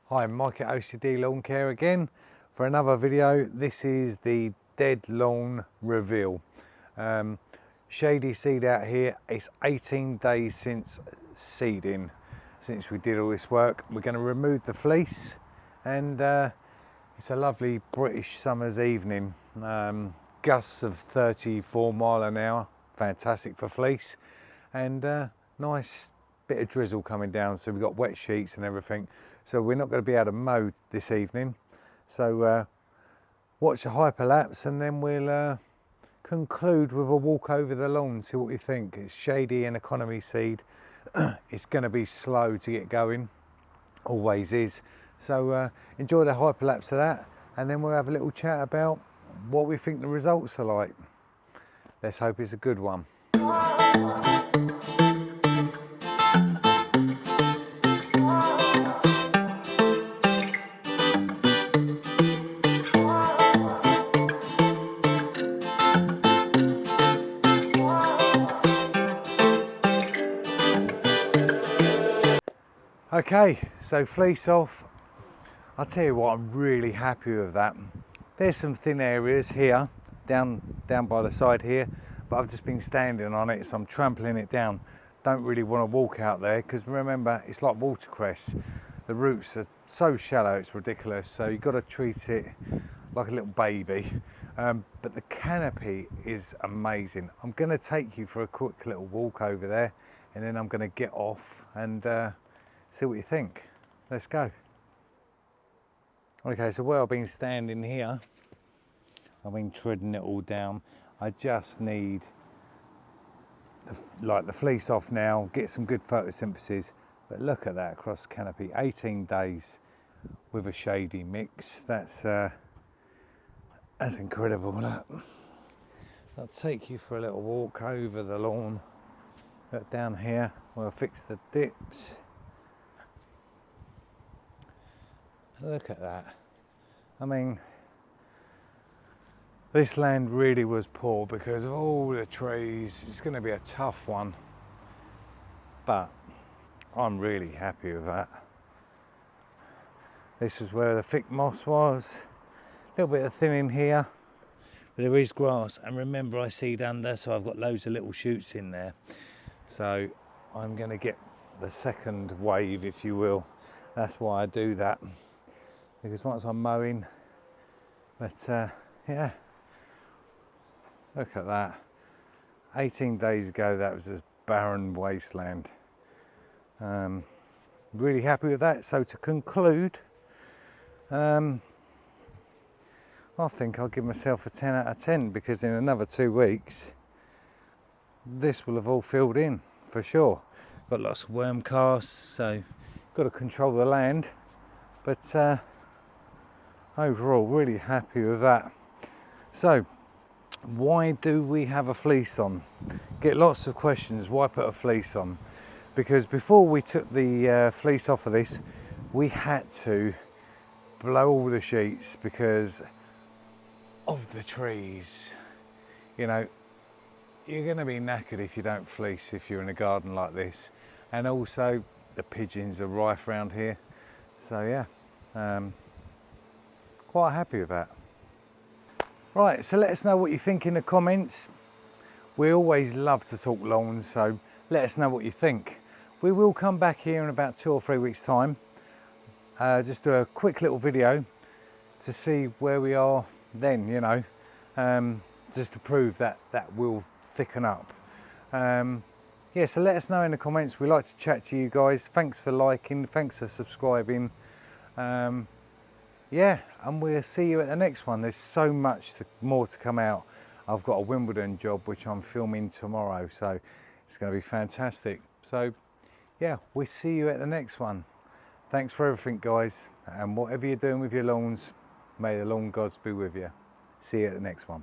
Hi, Mike at OCD Lawn Care again for another video. This is the dead lawn reveal. Shady seed out here. It's 18 days since seeding, since we did all this work. We're going to remove the fleece, and it's a lovely British summer's evening. Gusts of 34 mile an hour, fantastic for fleece, and nice bit of drizzle coming down, so we've got wet sheets and everything, so we're not going to be able to mow this evening. So watch the hyperlapse and then we'll conclude with a walk over the lawn, see what we think. It's shady and economy seed. It's going to be slow to get going, always is. So enjoy the hyperlapse of that, and then we'll have a little chat about what we think the results are like. Let's hope it's a good one. Okay, so fleece off. I'll tell you what, I'm really happy with that. There's some thin areas here, down by the side here, but I've just been standing on it, so I'm trampling it down. Don't really want to walk out there, because remember, it's like watercress. The roots are so shallow, it's ridiculous, so you've got to treat it like a little baby. But the canopy is amazing. I'm going to take you for a quick little walk over there, and then I'm going to get off and see what you think. Let's go. Okay, so where I've been standing here, I've been treading it all down. I just need the fleece off now, get some good photosynthesis. But look at that across the canopy, 18 days with a shady mix. That's incredible. Look. I'll take you for a little walk over the lawn. Look down here, we'll fix the dips. Look at that. I mean, this land really was poor because of all the trees. It's going to be a tough one, but I'm really happy with that. This is where the thick moss was. A little bit of thinning here, but there is grass. And remember, I seed under, so I've got loads of little shoots in there. So I'm going to get the second wave, if you will. That's why I do that. Because once I'm mowing, but yeah, look at that. 18 days ago, that was just barren wasteland. Really happy with that. So to conclude, I think I'll give myself a 10 out of 10, because in another 2 weeks, this will have all filled in for sure. Got lots of worm casts, so got to control the land, but overall, really happy with that. So, why do we have a fleece on? Get lots of questions, why put a fleece on? Because before we took the fleece off of this, we had to blow all the sheets because of the trees. You know, you're going to be knackered if you don't fleece if you're in a garden like this. And also, the pigeons are rife around here. So yeah. Quite happy with that. Right, so let us know what you think in the comments. We always love to talk lawns, so let us know what you think. We will come back here in about 2 or 3 weeks' time. Just do a quick little video to see where we are then, you know, just to prove that that will thicken up. Yeah, so let us know in the comments. We like to chat to you guys. Thanks for liking, thanks for subscribing. Yeah, and we'll see you at the next one. There's so much more to come out. I've got a Wimbledon job which I'm filming tomorrow, so it's going to be fantastic. So yeah, we'll see you at the next one. Thanks for everything, guys, and whatever you're doing with your lawns, may the lawn gods be with you. See you at the next one.